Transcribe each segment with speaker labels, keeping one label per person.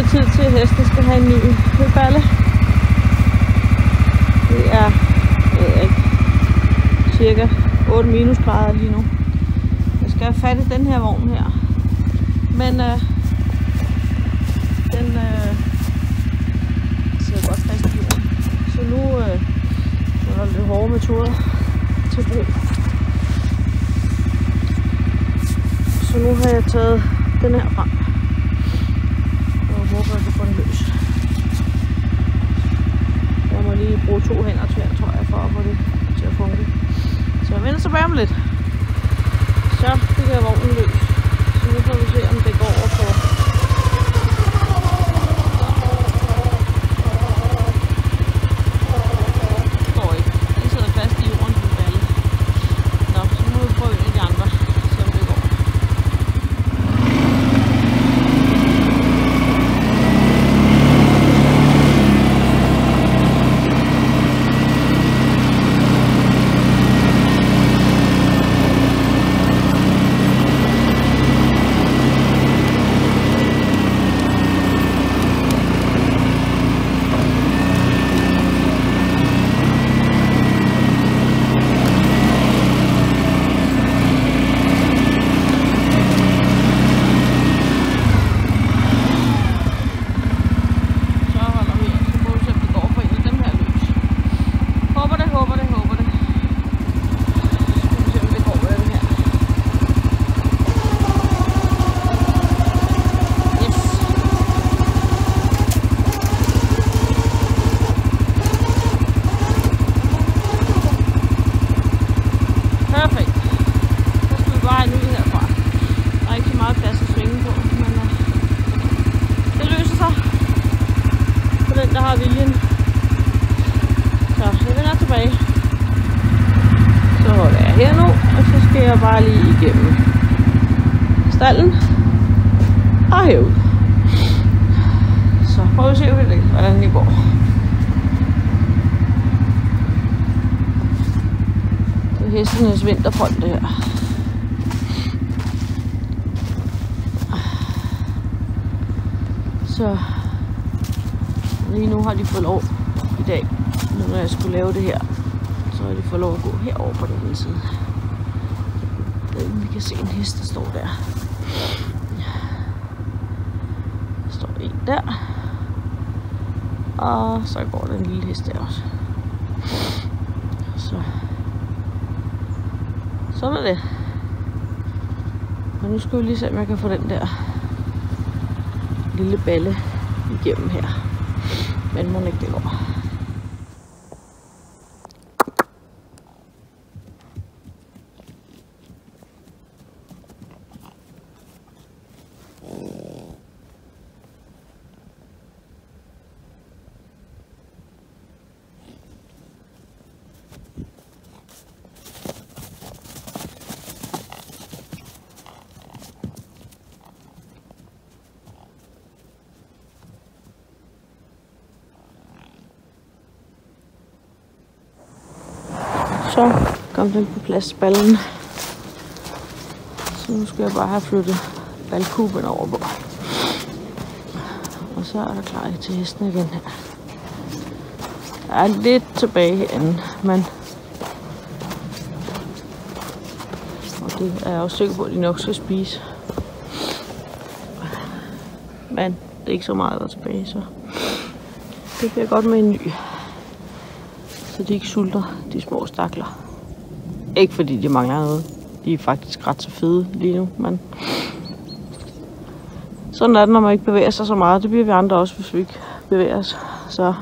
Speaker 1: det tid til, at hesten skal have en ny høballe. Det er, jeg ved ikke, cirka 8 minusgrader lige nu. Jeg skal have fat i den her vogn her. Men den sidder godt fast i jorden. Så nu er der lidt hårde metoder til brug. Så nu har jeg taget den her frem. Og håber, at jeg får den løs. Jeg må lige bruge 2 hænder til her, tror jeg, for at få det til at funke. Så jeg vender tilbage om lidt. Så fik jeg vognen løs. Så nu får vi se, om det går over på. Det går ikke. Den sidder fast i jorden på balle. Nå, så må vi prøve en af de andre. Se om det går. Der har viljen. Så jeg vender tilbage. Så holder jeg her nu, og så skal jeg bare lige igennem stallen og herud. Så prøv at se, hvordan det går. Det er hestenes vinterfront, det her. Så lige nu har de fået lov i dag, når jeg skulle lave det her, så har de fået lov at gå herover på den ene side. Vi kan se en hest, der står der. Der står en der. Og så går der en lille hest der også. Så. Sådan er det. Og nu skal vi lige se, om jeg kan få den der lille balle igennem her. Men må ikke det går. Så kom den på plads, ballen. Så nu skal jeg bare have flyttet ballkuben over på. Og så er der klar til hesten igen her. Jeg er lidt tilbage herinde, men og det er jeg også sikker på, at de nok skal spise. Men det er ikke så meget der tilbage, så det bliver godt med en ny. Så de ikke sulter, de små stakler. Ikke fordi de mangler noget. De er faktisk ret så fede lige nu, men sådan er det, når man ikke bevæger sig så meget. Det bliver vi andre også, hvis vi ikke bevæger os. Så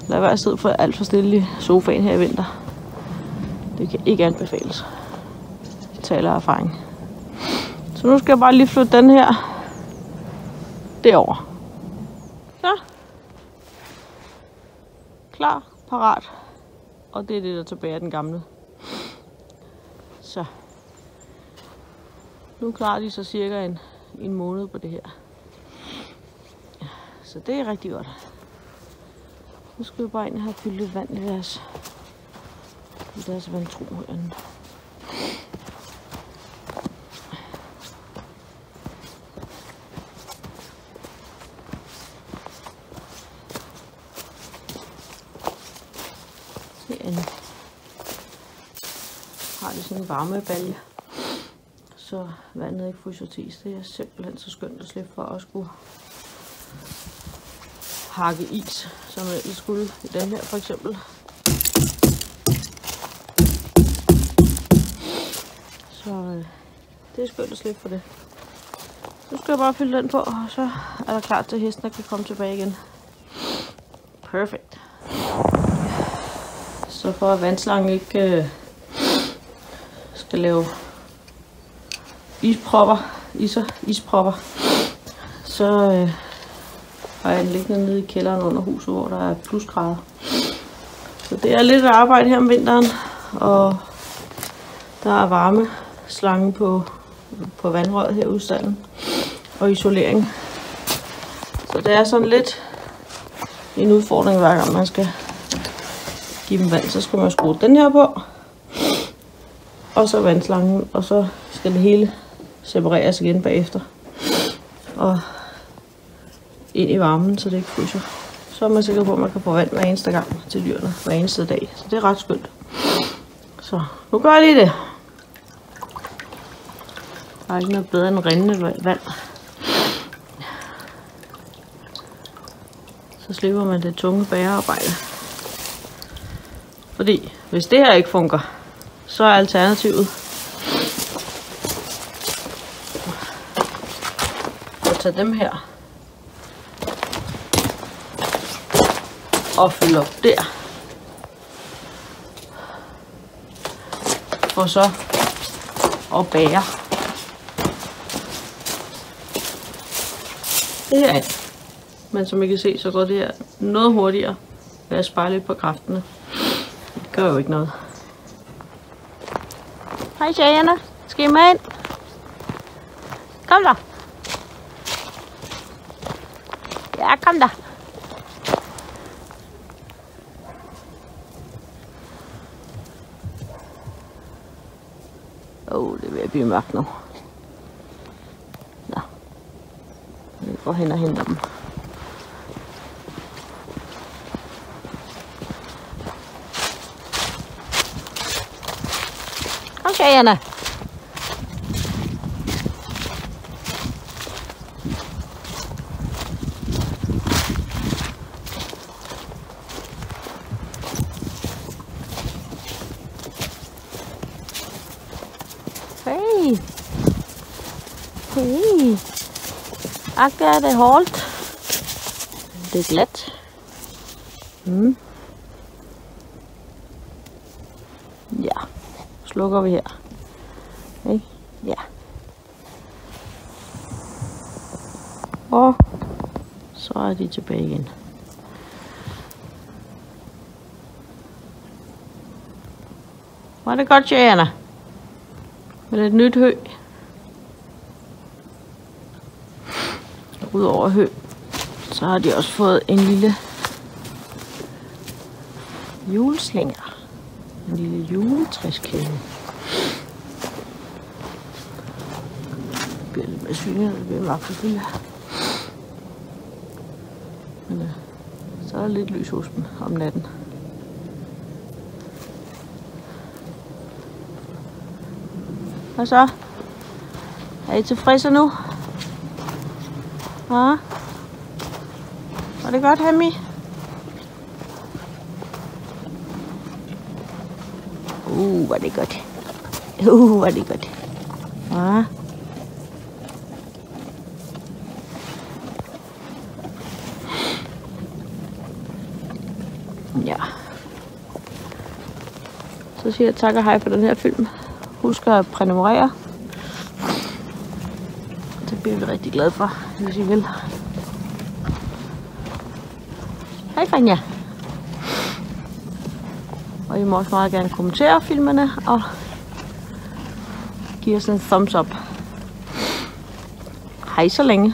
Speaker 1: lad være at sidde for alt for stille i sofaen her i vinter. Det kan ikke anbefales. Jeg taler af erfaring. Så nu skal jeg bare lige flytte den her derover. Så. Klar, parat. Og det er det, der tilbage af den gamle. Så. Nu klarer de så cirka en måned på det her. Ja, så det er rigtig godt. Nu skal vi bare ind og have fyldt lidt vand i deres vandtro herinde. har de sådan en varmebalje, så vandet ikke fryser til. Det er simpelthen så skønt at slippe for at skulle hakke is, som jeg ellers skulle i den her for eksempel. Så det er skønt at slippe for det. Nu skal jeg bare fylde den på, og så er der klar til at hestene kan komme tilbage igen. Perfekt. Så for at vandslangen ikke skal lave ispropper, så har jeg den liggende nede i kælderen under huset, hvor der er plusgrader. Så det er lidt arbejde her om vinteren, og der er varmeslange på vandrøret her i stalden, og isolering. Så det er sådan lidt en udfordring hver gang man skal give dem vand. Så skal man skrue den her på, og så vandslangen, og så skal det hele separeres igen bagefter. Og ind i varmen, så det ikke fryser. Så er man sikker på, at man kan få vand hver eneste gang til dyrene, hver eneste dag. Så det er ret skønt. Så nu gør jeg lige det. Der er ikke noget bedre end rindende vand. Så slipper man det tunge bærearbejde. Fordi hvis det her ikke fungerer, så er alternativet at tage dem her og fylde op der. For så at bære det her ind. Men som I kan se, så går det her noget hurtigere ved at spare lidt på kræfterne. Det gør jo ikke noget. Hej tjejerne, skal I med ind? Kom da. Ja, kom da. Det er ved at blive mørkt nu. Nå. Vi går hen og henter dem. Kom tjejerne. Hey. Hey. Ak, der er det hårdt. Det er glat. Ja. Slukker vi her. Okay. Ja. Og så er de tilbage igen. Var det godt, jægerne? Med et nyt hø. Udover hø, så har de også fået en lille juleslænger. En lille juletræskæde. Det bliver lidt mere synligt, det bliver mørkt selvfølgelig. Men så er der lidt lys hos dem om natten. Og så? Er I tilfredse nu? Ja. Var det godt, Hemi? Var det godt. Var det godt. Ja. Ja. Så siger jeg tak og hej for den her film. Husk at prænumerere. Det bliver vi rigtig glade for, hvis I vil. Hej Fanja. Og I må også meget gerne kommentere filmene og give os en thumbs up. Hej så længe.